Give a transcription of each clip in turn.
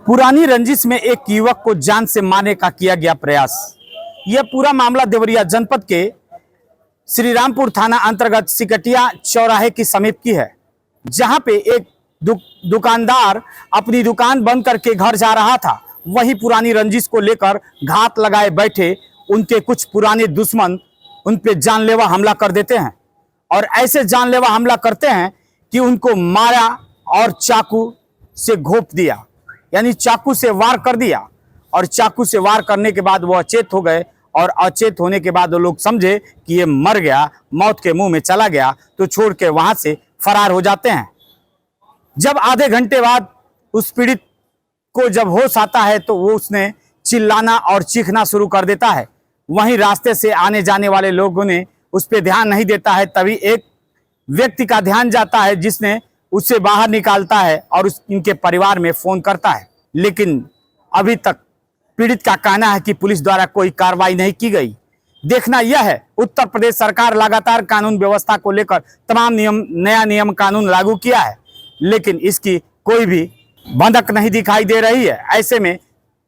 पुरानी रंजिश में एक युवक को जान से मारने का किया गया प्रयास। यह पूरा मामला देवरिया जनपद के श्रीरामपुर थाना अंतर्गत सिकटिया चौराहे की समीप की है, जहां पे एक दुकानदार अपनी दुकान बंद करके घर जा रहा था। वही पुरानी रंजिश को लेकर घात लगाए बैठे उनके कुछ पुराने दुश्मन उन पे जानलेवा हमला कर देते हैं और ऐसे जानलेवा हमला करते हैं कि उनको मारा और चाकू से घोंप दिया, यानी चाकू से वार कर दिया। और चाकू से वार करने के बाद वो अचेत हो गए और अचेत होने के बाद वो लोग समझे कि ये मर गया, मौत के मुंह में चला गया, तो छोड़ के वहां से फरार हो जाते हैं। जब आधे घंटे बाद उस पीड़ित को जब होश आता है तो वो उसने चिल्लाना और चीखना शुरू कर देता है। वहीं रास्ते से आने जाने वाले लोगों ने उस पर ध्यान नहीं देता है। तभी एक व्यक्ति का ध्यान जाता है, जिसने उसे बाहर निकालता है और इनके परिवार में फोन करता है। लेकिन अभी तक पीड़ित का कहना है कि पुलिस द्वारा कोई कार्रवाई नहीं की गई। देखना यह है, उत्तर प्रदेश सरकार लगातार कानून व्यवस्था को लेकर तमाम नया नियम कानून लागू किया है, लेकिन इसकी कोई भी भनक नहीं दिखाई दे रही है। ऐसे में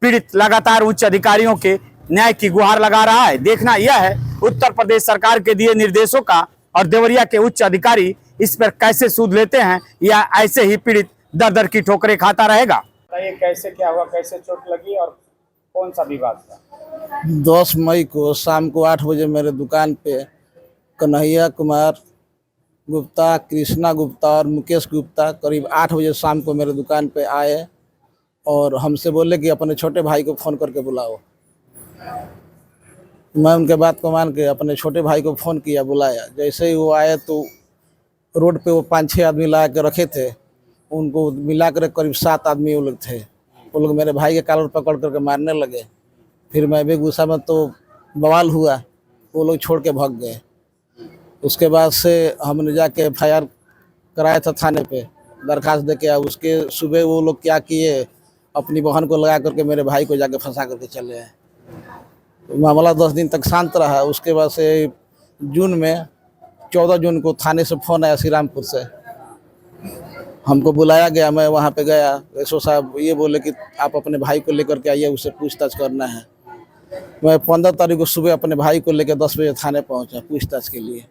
पीड़ित लगातार उच्च अधिकारियों के न्याय की गुहार लगा रहा है। देखना यह है उत्तर प्रदेश सरकार के दिए निर्देशों का और देवरिया के उच्च अधिकारी इस पर कैसे सूद लेते हैं, या ऐसे ही पीड़ित दर दर की ठोकरें खाता रहेगा। ये कैसे क्या हुआ, कैसे चोट लगी और कौन सा विवाद था? 10 मई को शाम को 8 बजे मेरे दुकान पे कन्हैया कुमार गुप्ता, कृष्णा गुप्ता और मुकेश गुप्ता करीब 8 बजे शाम को मेरे दुकान पे आए और हमसे बोले कि अपने छोटे भाई को फ़ोन करके बुलाओ। मैं उनके बात को मान के अपने छोटे भाई को फ़ोन किया, बुलाया। जैसे ही वो आए तो रोड पे वो 5-6 आदमी ला के रखे थे, उनको मिला कर करीब 7 आदमी वो लोग थे। वो लोग मेरे भाई के कॉलर पकड़ करके मारने लगे। फिर मैं भी गुस्सा में, तो बवाल हुआ, वो लोग छोड़ के भाग गए। उसके बाद से हमने जाके FIR कराया था थाने पे, दरखास्त दे के। उसके सुबह वो लोग क्या किए, अपनी बहन को लगा करके मेरे भाई को जाके फंसा करके चले आए। तो मामला 10 दिन तक शांत रहा। उसके बाद से जून में 14 जून को थाने से फ़ोन आया श्रीरामपुर से, हमको बुलाया गया। मैं वहाँ पे गया। एसओ साहब ये बोले कि आप अपने भाई को लेकर के आइए, उससे पूछताछ करना है। मैं 15 तारीख को सुबह अपने भाई को लेकर 10 बजे थाने पहुँचा पूछताछ के लिए।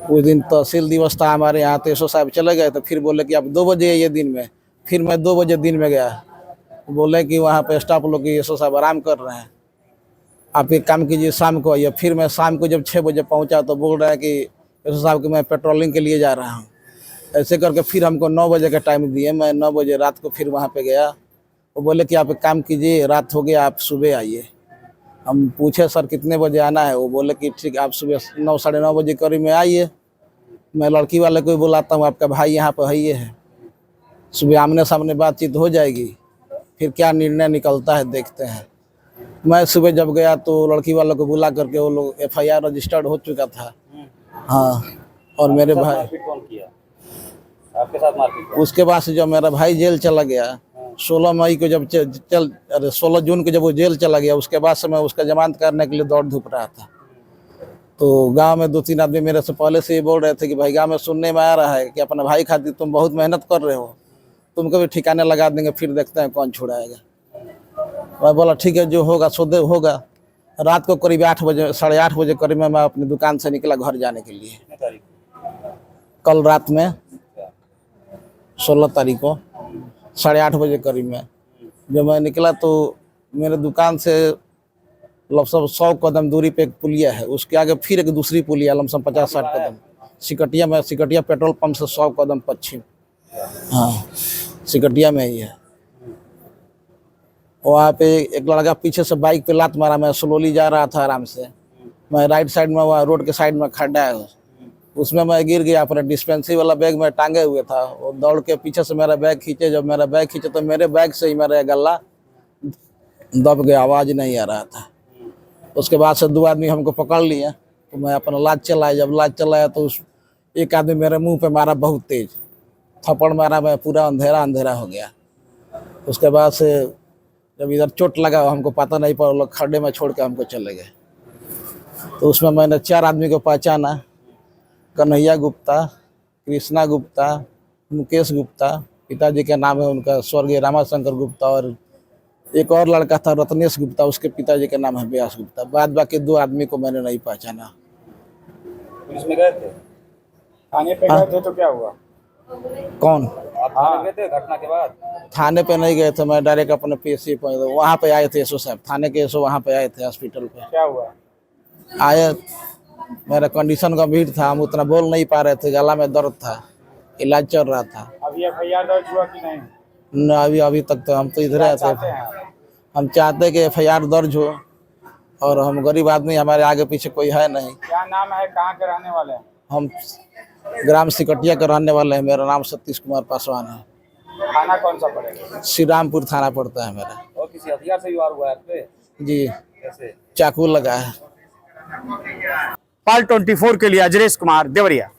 उस दिन तहसील दिवस था हमारे यहाँ, तो एसओ साहब चले गए। तो फिर बोले कि आप 2 बजे आइए दिन में। फिर मैं 2 बजे दिन में गया। बोले कि वहाँ पे स्टाफ लोग की एसओ साहब आराम कर रहे हैं, आप एक काम कीजिए शाम को आइए। फिर मैं शाम को जब 6 बजे पहुँचा तो बोल रहा है कि एसओ साहब कि मैं पेट्रोलिंग के लिए जा रहा हूँ। ऐसे करके फिर हमको 9 बजे का टाइम दिए। मैं 9 बजे रात को फिर वहाँ पे गया। वो बोले कि आप एक काम कीजिए, रात हो गया, आप सुबह आइए। हम पूछे सर कितने बजे आना है, वो बोले कि ठीक, आप सुबह 9 साढ़े 9 बजे करीब में आइए। मैं लड़की वाले को भी बुलाता हूँ, आपका भाई यहाँ पर ही है। सुबह आमने सामने बातचीत हो जाएगी, फिर क्या निर्णय निकलता है देखते हैं। मैं सुबह जब गया तो लड़की वालों को बुला करके वो लोग FIR रजिस्टर्ड हो चुका था। हाँ, और मेरे भाई कौन किया आपके साथ मारपीट? उसके बाद से जब मेरा भाई जेल चला गया, 16 मई को जब 16 जून को जब वो जेल चला गया, उसके बाद से मैं उसका जमानत करने के लिए दौड़ धूप रहा था। तो गांव में 2-3 आदमी मेरे से पहले से ये बोल रहे थे कि भाई गांव में सुनने में आ रहा है कि अपना भाई खातिर तुम बहुत मेहनत कर रहे हो, तुमको भी ठिकाने लगा देंगे, फिर देखते हैं कौन छुड़ाएगा। मैं बोला ठीक है, जो होगा सो होगा। रात को करीब 8 बजे, साढ़े 8 बजे करीब में मैं अपनी दुकान से निकला घर जाने के लिए। कल रात में 16 तारीख को 8:30 बजे करीब में जब मैं निकला तो मेरे दुकान से लमसम 100 कदम दूरी पे एक पुलिया है, उसके आगे फिर एक दूसरी पुलिया लमसम 50-60 कदम। सिकटिया में, सिकटिया पेट्रोल पंप से 100 कदम पश्चिम, हाँ सिकटिया में ही है। वहाँ पे एक लड़का पीछे से बाइक पे लात मारा। मैं स्लोली जा रहा था आराम से। मैं राइट साइड में, वहाँ रोड के साइड में खड्डा है, उसमें मैं गिर गया। अपने डिस्पेंसरी वाला बैग में टांगे हुए था। वो दौड़ के पीछे से मेरा बैग खींचे। जब मेरा बैग खींचे तो मेरे बैग से ही मेरा गला दब गया, आवाज़ नहीं आ रहा था। उसके बाद से 2 आदमी हमको पकड़ लिए, तो मैं अपना लात चलाया। जब लात चलाया तो उस एक आदमी मेरे मुंह पे मारा, बहुत तेज थप्पड़ मारा। मैं पूरा अंधेरा हो गया। उसके बाद से जब इधर चोट लगा, हमको पता नहीं पड़ा, लोग खड्डे में छोड़ के हमको चले गए। तो उसमें मैंने 4 आदमी को पहचाना, कन्हैया गुप्ता, कृष्णा गुप्ता, मुकेश गुप्ता, पिताजी का नाम है उनका स्वर्गीय रामाशंकर गुप्ता, और एक और लड़का था रत्नेश गुप्ता, उसके पिताजी का नाम है व्यास गुप्ता। बाद बाकी 2 आदमी को मैंने नहीं पहचाना। पुलिस में गए थे? थाने पे गए थे तो क्या हुआ? कौन? आप थाने गए थे घटना के बाद? थाने पे नहीं गए थे, मैं डायरेक्ट अपने पीएससी पहुंच, वहाँ पे आए थे एसओ साहब, थाने के एसओ वहाँ पे आए थे हॉस्पिटल पे। क्या हुआ? आए, मेरा कंडीशन गंभीर था, हम उतना बोल नहीं पा रहे थे, गला में दर्द था, इलाज चल रहा था। अभी एफआईआर दर्ज हुआ कि नहीं? न अभी तक तो हम तो इधर क्या आए चाहते थे। हैं आप? हम चाहते हैं कि एफआईआर दर्ज हो, और हम गरीब आदमी, हमारे आगे पीछे कोई है नहीं। क्या नाम है, कहाँ के रहने वाले हैं? हम ग्राम सिकटिया के रहने वाले हैं। मेरा नाम सतीश कुमार पासवान है। थाना कौन सा पड़ेगा? श्री रामपुर थाना पड़ता है मेरा। और किसी हथियार से भी वार हुआ है आप पे? जी, कैसे? चाकू लगा है। पाल 24 के लिए अजरेश कुमार देवरिया।